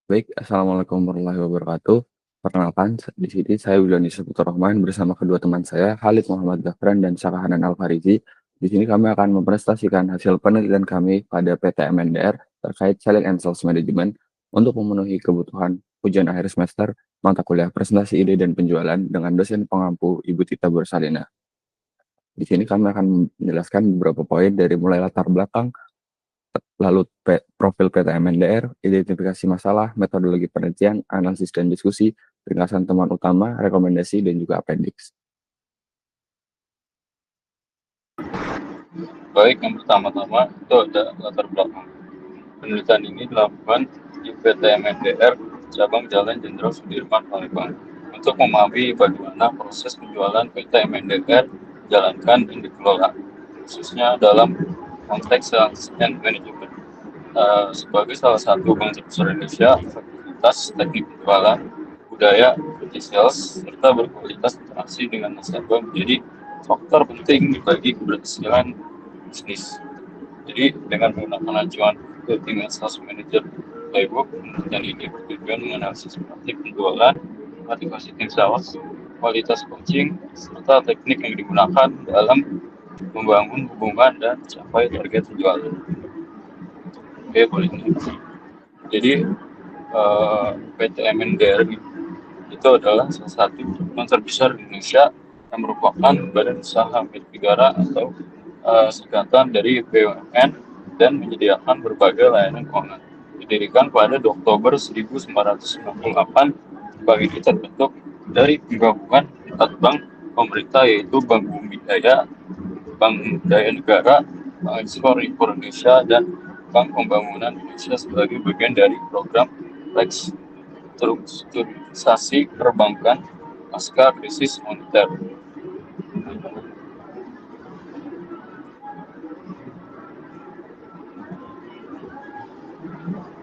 Baik, assalamualaikum warahmatullahi wabarakatuh. Perkenalkan, di sini saya Wildan Saputra Rahman bersama kedua teman saya, Khalid Muhammad Gafran dan Sakahanan Al-Farizi. Di sini kami akan mempresentasikan hasil penelitian kami pada PTMNDR terkait Selling and Sales Management untuk memenuhi kebutuhan ujian akhir semester mata kuliah presentasi ide dan penjualan dengan dosen pengampu Ibu Tita Bursalina. Di sini kami akan menjelaskan beberapa poin dari mulai latar belakang, lalu profil PTMNDR, identifikasi masalah, metodologi penelitian, analisis dan diskusi, ringkasan temuan utama, rekomendasi, dan juga appendix. Baik, yang pertama-tama itu ada latar belakang. Penelitian ini dilakukan di PT MNDR Cabang Jalan Jenderal Sudirman, Palembang untuk memahami bagaimana proses penjualan PT MNDR dijalankan dan dikelola, khususnya dalam konteks sales and management. Sebagai salah satu bank terbesar Indonesia, fakultas teknik penjualan, budaya, sales, serta berkualitas interaksi dengan nasabah menjadi faktor penting bagi keberhasilan bisnis. Jadi dengan menggunakan acuan ke tim sales manager playbook, penelitian ini bertujuan menganalisis praktik penjualan, motivasi tim sales, kualitas coaching, serta teknik yang digunakan dalam membangun hubungan dan mencapai target penjualan. Oke, boleh. Jadi PT MNDR itu adalah salah satu bank terbesar di Indonesia yang merupakan badan usaha milik negara atau singkatan dari BUMN dan menyediakan berbagai layanan keuangan. Didirikan pada Oktober 1998 sebagai terbentuk dari penggabungan 4 bank pemerintah, yaitu Bank Bumi Daya, Bank Daya Negara, Bank Ekspor Impor Indonesia, dan Bank Pembangunan Indonesia sebagai bagian dari program restrukturisasi perbankan pasca krisis moneter.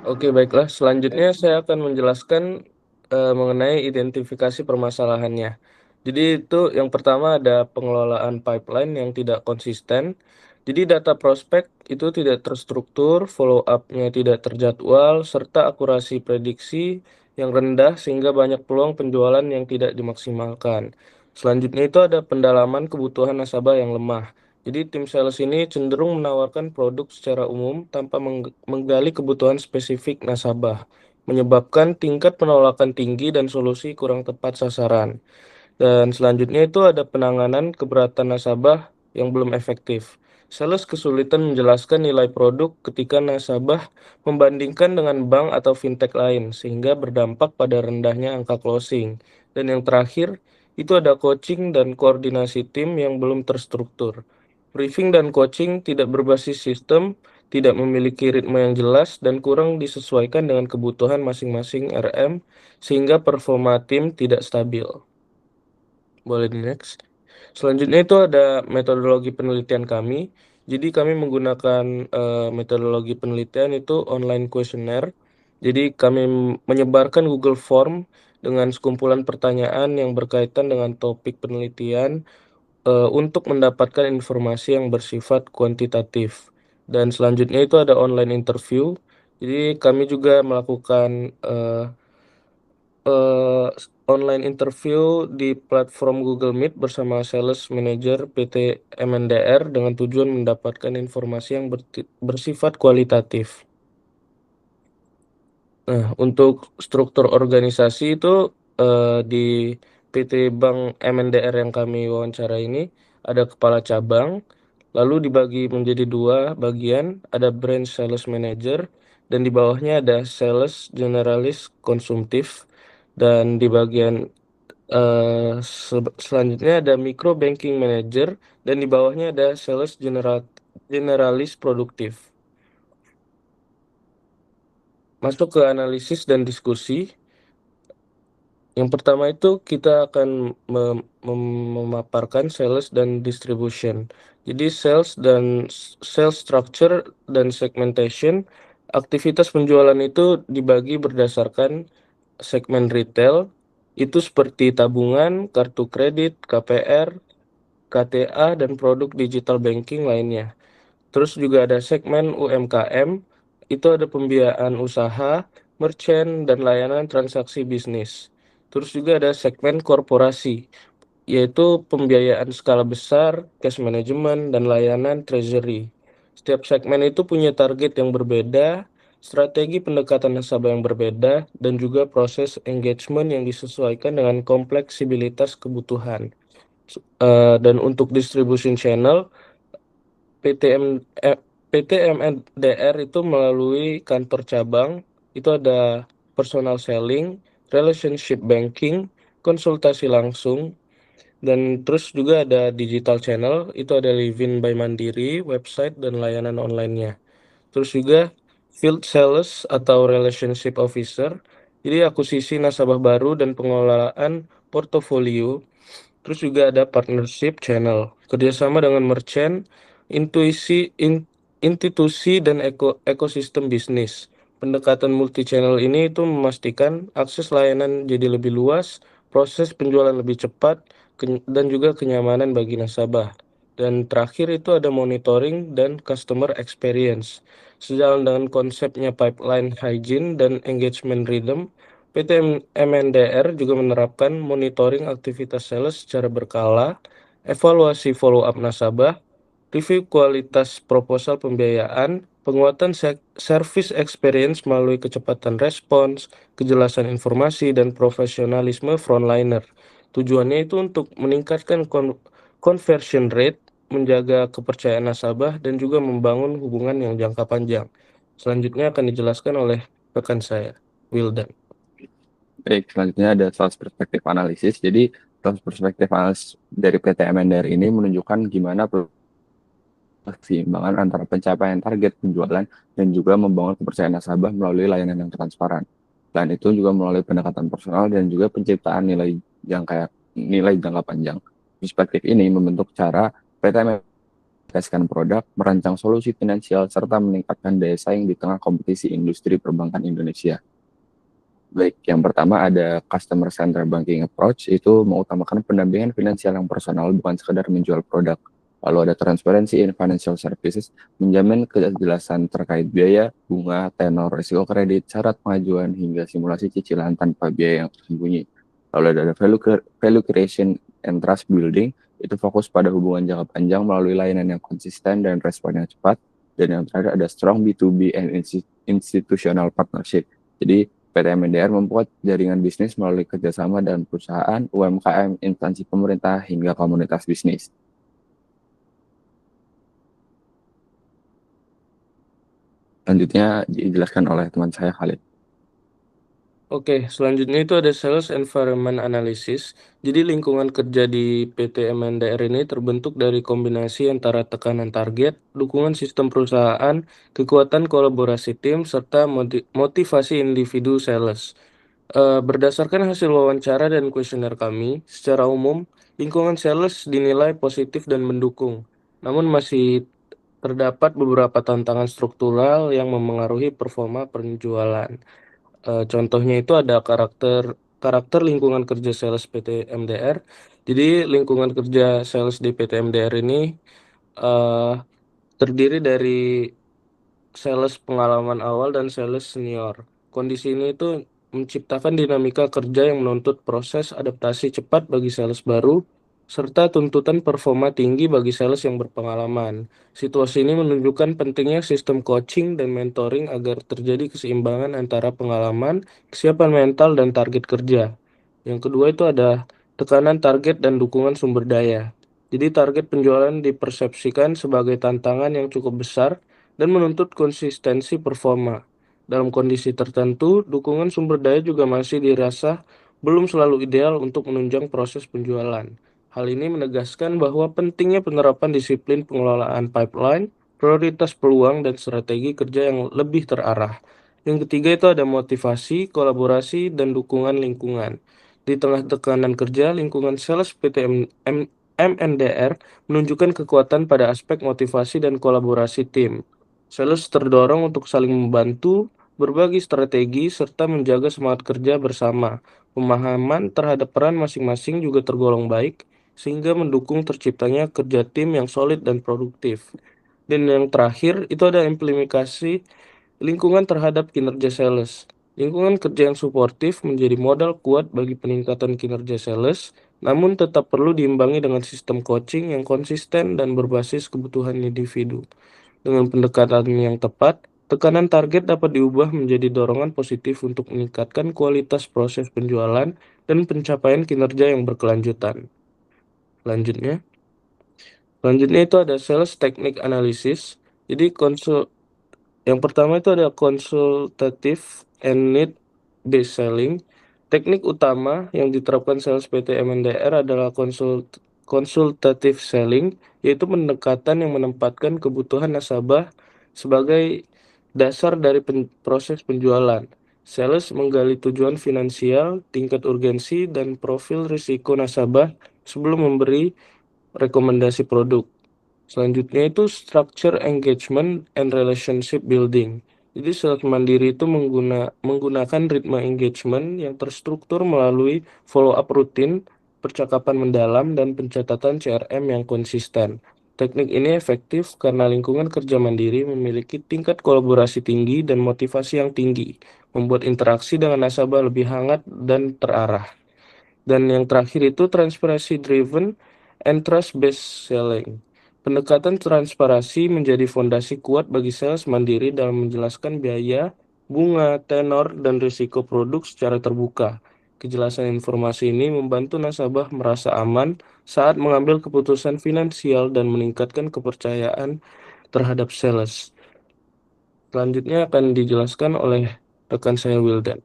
Oke, baiklah. Selanjutnya saya akan menjelaskan mengenai identifikasi permasalahannya. Jadi itu yang pertama ada pengelolaan pipeline yang tidak konsisten. Jadi data prospek itu tidak terstruktur, follow up-nya tidak terjadwal, serta akurasi prediksi yang rendah sehingga banyak peluang penjualan yang tidak dimaksimalkan. Selanjutnya itu ada pendalaman kebutuhan nasabah yang lemah. Jadi tim sales ini cenderung menawarkan produk secara umum tanpa menggali kebutuhan spesifik nasabah, menyebabkan tingkat penolakan tinggi dan solusi kurang tepat sasaran. Dan selanjutnya itu ada penanganan keberatan nasabah yang belum efektif. Sales kesulitan menjelaskan nilai produk ketika nasabah membandingkan dengan bank atau fintech lain, sehingga berdampak pada rendahnya angka closing. Dan yang terakhir, itu ada coaching dan koordinasi tim yang belum terstruktur. Briefing dan coaching tidak berbasis sistem, tidak memiliki ritme yang jelas, dan kurang disesuaikan dengan kebutuhan masing-masing RM, sehingga performa tim tidak stabil. Boleh di next. Selanjutnya itu ada metodologi penelitian kami. Jadi kami menggunakan metodologi penelitian itu online questionnaire. Jadi kami menyebarkan Google Form dengan sekumpulan pertanyaan yang berkaitan dengan topik penelitian untuk mendapatkan informasi yang bersifat kuantitatif. Dan selanjutnya itu ada online interview. Jadi kami juga melakukan eh, online interview di platform Google Meet bersama Sales Manager PT MNDR dengan tujuan mendapatkan informasi yang bersifat kualitatif. Nah, untuk struktur organisasi itu di PT Bank MNDR yang kami wawancara ini ada kepala cabang, lalu dibagi menjadi 2 bagian, ada branch sales manager, dan di bawahnya ada sales generalis konsumtif, dan di bagian selanjutnya ada micro banking manager, dan di bawahnya ada sales generalis produktif. Masuk ke analisis dan diskusi. Yang pertama itu kita akan memaparkan sales dan distribution. Jadi sales structure dan segmentation, aktivitas penjualan itu dibagi berdasarkan segmen retail, itu seperti tabungan, kartu kredit, KPR, KTA, dan produk digital banking lainnya. Terus juga ada segmen UMKM, itu ada pembiayaan usaha, merchant, dan layanan transaksi bisnis. Terus juga ada segmen korporasi, yaitu pembiayaan skala besar, cash management, dan layanan treasury. Setiap segmen itu punya target yang berbeda, strategi pendekatan nasabah yang berbeda, dan juga proses engagement yang disesuaikan dengan kompleksibilitas kebutuhan. Dan untuk distribution channel, PTM, PTMNDR itu melalui kantor cabang, itu ada personal selling, relationship banking, konsultasi langsung, dan terus juga ada digital channel, itu ada Livin by Mandiri, website, dan layanan online-nya. Terus juga field sales atau relationship officer, jadi akuisisi nasabah baru dan pengelolaan portofolio. Terus juga ada partnership channel, kerjasama dengan merchant, institusi, dan ekosistem bisnis. Pendekatan multi channel ini itu memastikan akses layanan jadi lebih luas, proses penjualan lebih cepat, dan juga kenyamanan bagi nasabah. Dan terakhir itu ada monitoring dan customer experience. Sejalan dengan konsepnya pipeline hygiene dan engagement rhythm, PT MNDR juga menerapkan monitoring aktivitas sales secara berkala, evaluasi follow-up nasabah, review kualitas proposal pembiayaan, penguatan service experience melalui kecepatan respons, kejelasan informasi, dan profesionalisme frontliner. Tujuannya itu untuk meningkatkan conversion rate, menjaga kepercayaan nasabah, dan juga membangun hubungan yang jangka panjang. Selanjutnya akan dijelaskan oleh rekan saya, Wildan. Baik, selanjutnya ada sales perspektif analisis. Jadi, sales perspektif analisis dari PT MNDR ini menunjukkan gimana keseimbangan antara pencapaian target penjualan dan juga membangun kepercayaan nasabah melalui layanan yang transparan. Selain itu juga melalui pendekatan personal dan juga penciptaan nilai jangka panjang. Perspektif ini membentuk cara PT menginvestasikan produk, merancang solusi finansial, serta meningkatkan daya saing di tengah kompetisi industri perbankan Indonesia. Baik, yang pertama ada customer centered banking approach, itu mengutamakan pendampingan finansial yang personal, bukan sekedar menjual produk. Lalu ada transparency in financial services, menjamin kejelasan terkait biaya, bunga, tenor, risiko kredit, syarat pengajuan, hingga simulasi cicilan tanpa biaya yang tersembunyi. Lalu ada value creation and trust building, itu fokus pada hubungan jangka panjang melalui layanan yang konsisten dan respon yang cepat. Dan yang terakhir ada strong B2B and institutional partnership. Jadi PT MNDR membuat jaringan bisnis melalui kerjasama dengan perusahaan, UMKM, instansi pemerintah, hingga komunitas bisnis. Selanjutnya dijelaskan oleh teman saya Khalid. Oke, selanjutnya itu ada Sales Environment Analysis. Jadi lingkungan kerja di PT MNDR ini terbentuk dari kombinasi antara tekanan target, dukungan sistem perusahaan, kekuatan kolaborasi tim, serta motivasi individu sales. Berdasarkan hasil wawancara dan kuesioner kami, secara umum, lingkungan sales dinilai positif dan mendukung. Namun masih terdapat beberapa tantangan struktural yang memengaruhi performa penjualan. Contohnya itu ada karakter lingkungan kerja sales PT MDR. Jadi lingkungan kerja sales di PT MDR ini eh, terdiri dari sales pengalaman awal dan sales senior. Kondisi ini itu menciptakan dinamika kerja yang menuntut proses adaptasi cepat bagi sales baru, serta tuntutan performa tinggi bagi sales yang berpengalaman. Situasi ini menunjukkan pentingnya sistem coaching dan mentoring agar terjadi keseimbangan antara pengalaman, kesiapan mental, dan target kerja. Yang kedua itu ada tekanan target dan dukungan sumber daya. Jadi target penjualan dipersepsikan sebagai tantangan yang cukup besar dan menuntut konsistensi performa. Dalam kondisi tertentu, dukungan sumber daya juga masih dirasa belum selalu ideal untuk menunjang proses penjualan. Hal ini menegaskan bahwa pentingnya penerapan disiplin pengelolaan pipeline, prioritas peluang, dan strategi kerja yang lebih terarah. Yang ketiga itu ada motivasi, kolaborasi, dan dukungan lingkungan. Di tengah tekanan kerja, lingkungan sales PT MNDR menunjukkan kekuatan pada aspek motivasi dan kolaborasi tim. Sales terdorong untuk saling membantu, berbagi strategi, serta menjaga semangat kerja bersama. Pemahaman terhadap peran masing-masing juga tergolong baik, sehingga mendukung terciptanya kerja tim yang solid dan produktif. Dan yang terakhir, itu ada implementasi lingkungan terhadap kinerja sales. Lingkungan kerja yang suportif menjadi modal kuat bagi peningkatan kinerja sales, namun tetap perlu diimbangi dengan sistem coaching yang konsisten dan berbasis kebutuhan individu. Dengan pendekatan yang tepat, tekanan target dapat diubah menjadi dorongan positif untuk meningkatkan kualitas proses penjualan dan pencapaian kinerja yang berkelanjutan. Selanjutnya, selanjutnya itu ada sales technique analysis. Jadi yang pertama itu ada konsultatif and need based selling. Teknik utama yang diterapkan sales PT MNDR adalah konsultatif selling, yaitu pendekatan yang menempatkan kebutuhan nasabah sebagai dasar dari proses penjualan. Sales menggali tujuan finansial, tingkat urgensi, dan profil risiko nasabah sebelum memberi rekomendasi produk. Selanjutnya itu structure engagement and relationship building. Jadi sales mandiri itu menggunakan ritme engagement yang terstruktur melalui follow up rutin, percakapan mendalam, dan pencatatan CRM yang konsisten. Teknik ini efektif karena lingkungan kerja mandiri memiliki tingkat kolaborasi tinggi dan motivasi yang tinggi, membuat interaksi dengan nasabah lebih hangat dan terarah. Dan yang terakhir itu transparency driven and trust based selling. Pendekatan transparansi menjadi fondasi kuat bagi sales mandiri dalam menjelaskan biaya, bunga, tenor, dan risiko produk secara terbuka. Kejelasan informasi ini membantu nasabah merasa aman saat mengambil keputusan finansial dan meningkatkan kepercayaan terhadap sales. Selanjutnya akan dijelaskan oleh rekan saya Wildan.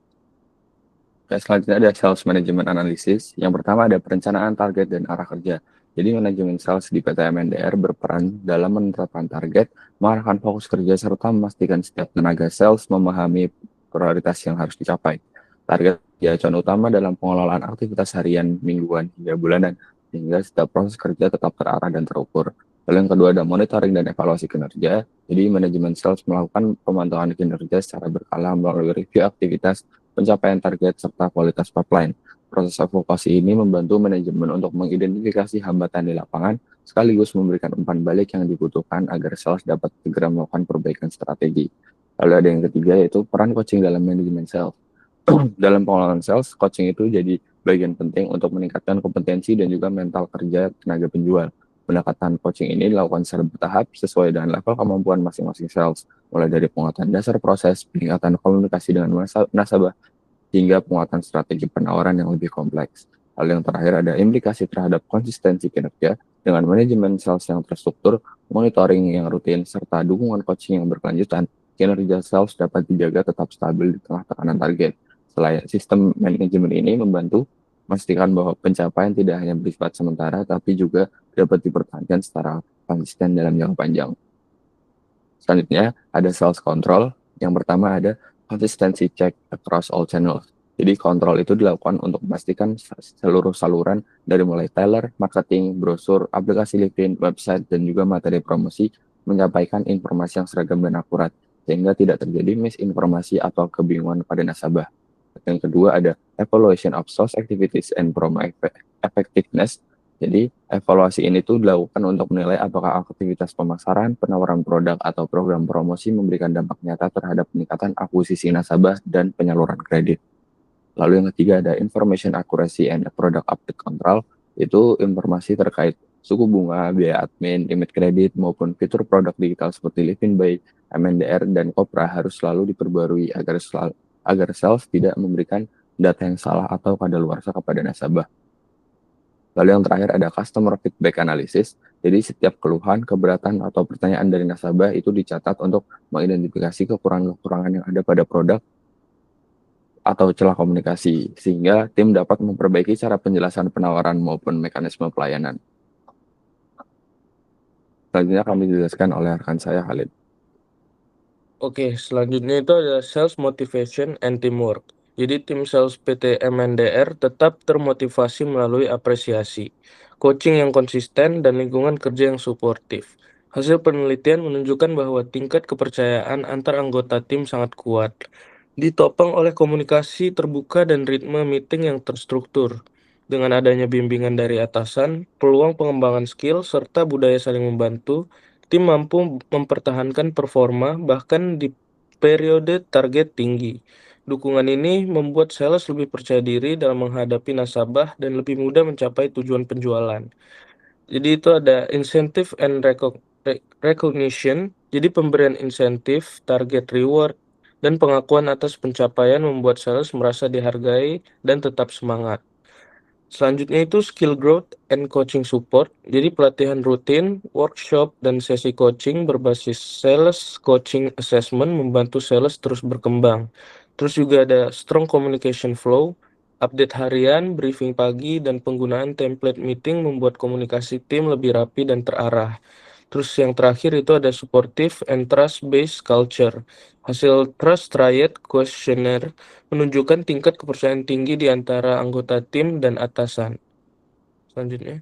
Selanjutnya ada sales management analysis. Yang pertama ada perencanaan target dan arah kerja. Jadi manajemen sales di PT MNDR berperan dalam menetapkan target, mengarahkan fokus kerja, serta memastikan setiap tenaga sales memahami prioritas yang harus dicapai. Target ya acuan utama dalam pengelolaan aktivitas harian, mingguan, hingga bulanan, sehingga setiap proses kerja tetap terarah dan terukur. Lalu yang kedua ada monitoring dan evaluasi kinerja. Jadi manajemen sales melakukan pemantauan kinerja secara berkala melalui review aktivitas, pencapaian target, serta kualitas pipeline. Proses evaluasi ini membantu manajemen untuk mengidentifikasi hambatan di lapangan, sekaligus memberikan umpan balik yang dibutuhkan agar sales dapat segera melakukan perbaikan strategi. Lalu ada yang ketiga yaitu peran coaching dalam manajemen sales. Dalam pengelolaan sales, coaching itu jadi bagian penting untuk meningkatkan kompetensi dan juga mental kerja tenaga penjual. Pendekatan coaching ini dilakukan secara bertahap sesuai dengan level kemampuan masing-masing sales, mulai dari penguatan dasar proses, peningkatan komunikasi dengan nasabah, hingga penguatan strategi penawaran yang lebih kompleks. Hal yang terakhir ada implikasi terhadap konsistensi kinerja dengan manajemen sales yang terstruktur, monitoring yang rutin, serta dukungan coaching yang berkelanjutan. Kinerja sales dapat dijaga tetap stabil di tengah tekanan target. Selain sistem manajemen ini membantu memastikan bahwa pencapaian tidak hanya bersifat sementara, tapi juga dapat dipertahankan secara konsisten dalam jangka panjang. Selanjutnya ada sales control. Yang pertama ada consistency check across all channels. Jadi kontrol itu dilakukan untuk memastikan seluruh saluran dari mulai trailer, marketing, brosur, aplikasi LinkedIn, website, dan juga materi promosi menyampaikan informasi yang seragam dan akurat, sehingga tidak terjadi misinformasi atau kebingungan pada nasabah. Yang kedua ada evaluation of sales activities and promo effectiveness. Jadi evaluasi ini tuh dilakukan untuk menilai apakah aktivitas pemasaran, penawaran produk, atau program promosi memberikan dampak nyata terhadap peningkatan akuisisi nasabah dan penyaluran kredit. Lalu yang ketiga ada information accuracy and product update control. Itu informasi terkait suku bunga, biaya admin, limit kredit, maupun fitur produk digital seperti Livin by MNDR dan Kopra harus selalu diperbarui agar sales tidak memberikan data yang salah atau kadaluarsa kepada nasabah. Lalu yang terakhir ada customer feedback analysis. Jadi setiap keluhan, keberatan, atau pertanyaan dari nasabah itu dicatat untuk mengidentifikasi kekurangan-kekurangan yang ada pada produk atau celah komunikasi, sehingga tim dapat memperbaiki cara penjelasan penawaran maupun mekanisme pelayanan. Selanjutnya kami dijelaskan oleh rekan saya Khalid. Oke, selanjutnya itu ada sales motivation and teamwork. Jadi tim sales PT MNDR tetap termotivasi melalui apresiasi, coaching yang konsisten, dan lingkungan kerja yang suportif. Hasil penelitian menunjukkan bahwa tingkat kepercayaan antar anggota tim sangat kuat, ditopang oleh komunikasi terbuka dan ritme meeting yang terstruktur. Dengan adanya bimbingan dari atasan, peluang pengembangan skill, serta budaya saling membantu, tim mampu mempertahankan performa bahkan di periode target tinggi. Dukungan ini membuat sales lebih percaya diri dalam menghadapi nasabah dan lebih mudah mencapai tujuan penjualan. Jadi itu ada incentive and recognition. Jadi pemberian insentif, target reward, dan pengakuan atas pencapaian membuat sales merasa dihargai dan tetap semangat. Selanjutnya itu skill growth and coaching support. Jadi pelatihan rutin, workshop, dan sesi coaching berbasis sales coaching assessment membantu sales terus berkembang. Terus juga ada strong communication flow, update harian, briefing pagi, dan penggunaan template meeting membuat komunikasi tim lebih rapi dan terarah. Terus yang terakhir itu ada supportive and trust-based culture. Hasil Trust Triad Questionnaire menunjukkan tingkat kepercayaan tinggi di antara anggota tim dan atasan. Selanjutnya.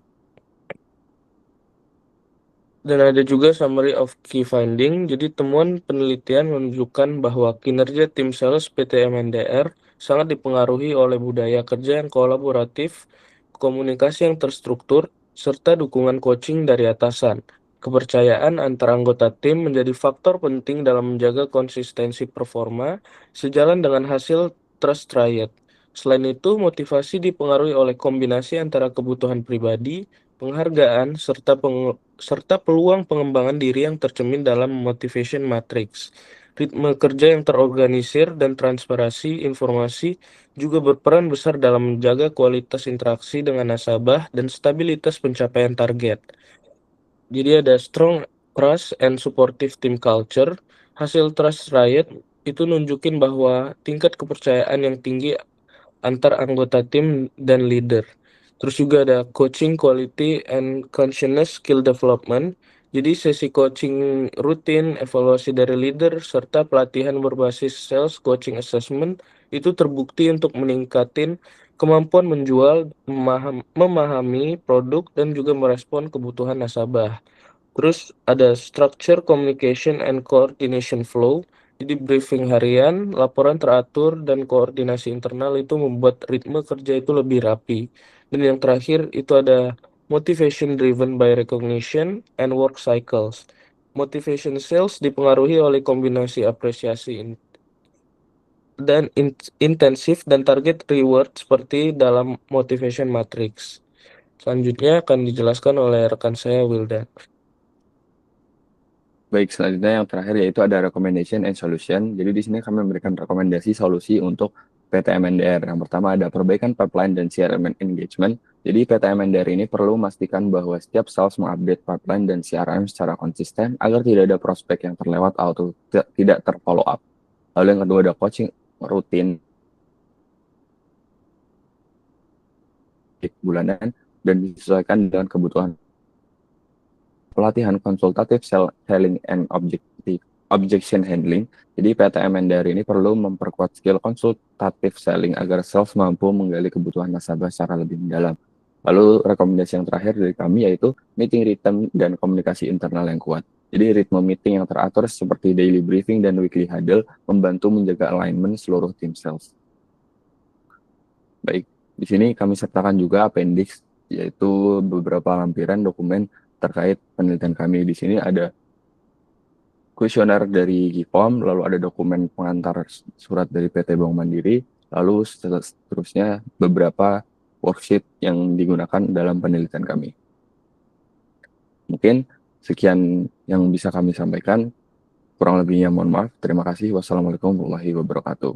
Dan ada juga summary of key finding. Jadi temuan penelitian menunjukkan bahwa kinerja tim sales PT MNDR sangat dipengaruhi oleh budaya kerja yang kolaboratif, komunikasi yang terstruktur, serta dukungan coaching dari atasan. Kepercayaan antara anggota tim menjadi faktor penting dalam menjaga konsistensi performa sejalan dengan hasil Trust Triad. Selain itu, motivasi dipengaruhi oleh kombinasi antara kebutuhan pribadi, penghargaan, serta peluang pengembangan diri yang tercermin dalam motivation matrix. Ritme kerja yang terorganisir dan transparansi informasi juga berperan besar dalam menjaga kualitas interaksi dengan nasabah dan stabilitas pencapaian target. Jadi ada strong trust and supportive team culture. Hasil Trust Riot itu nunjukin bahwa tingkat kepercayaan yang tinggi antar anggota tim dan leader. Terus juga ada coaching quality and consciousness skill development. Jadi sesi coaching rutin, evaluasi dari leader, serta pelatihan berbasis sales coaching assessment itu terbukti untuk meningkatin kemampuan menjual, memahami produk, dan juga merespon kebutuhan nasabah. Terus ada structure communication and coordination flow. Jadi briefing harian, laporan teratur, dan koordinasi internal itu membuat ritme kerja itu lebih rapi. Dan yang terakhir itu ada motivation driven by recognition and work cycles. Motivation sales dipengaruhi oleh kombinasi apresiasi intensif dan target reward seperti dalam motivation matrix. Selanjutnya akan dijelaskan oleh rekan saya Wildan. Baik, selanjutnya yang terakhir yaitu ada recommendation and solution. Jadi di sini kami memberikan rekomendasi solusi untuk PT MNDR. Yang pertama ada perbaikan pipeline dan CRM engagement. Jadi PT MNDR ini perlu memastikan bahwa setiap sales mengupdate pipeline dan CRM secara konsisten agar tidak ada prospek yang terlewat atau tidak terfollow up. Lalu yang kedua ada coaching rutin bulanan dan disesuaikan dengan kebutuhan. Pelatihan konsultatif selling and objection handling. Jadi PT MNDR ini perlu memperkuat skill konsultatif selling agar sales mampu menggali kebutuhan nasabah secara lebih mendalam. Lalu rekomendasi yang terakhir dari kami yaitu meeting rhythm dan komunikasi internal yang kuat. Jadi ritme meeting yang teratur seperti daily briefing dan weekly huddle membantu menjaga alignment seluruh tim sales. Baik, di sini kami sertakan juga appendix yaitu beberapa lampiran dokumen terkait penelitian kami. Di sini ada kuesioner dari GIPOM, lalu ada dokumen pengantar surat dari PT Bank Mandiri, lalu seterusnya beberapa worksheet yang digunakan dalam penelitian kami. Mungkin sekian yang bisa kami sampaikan. Kurang lebihnya mohon maaf. Terima kasih. Wassalamualaikum warahmatullahi wabarakatuh.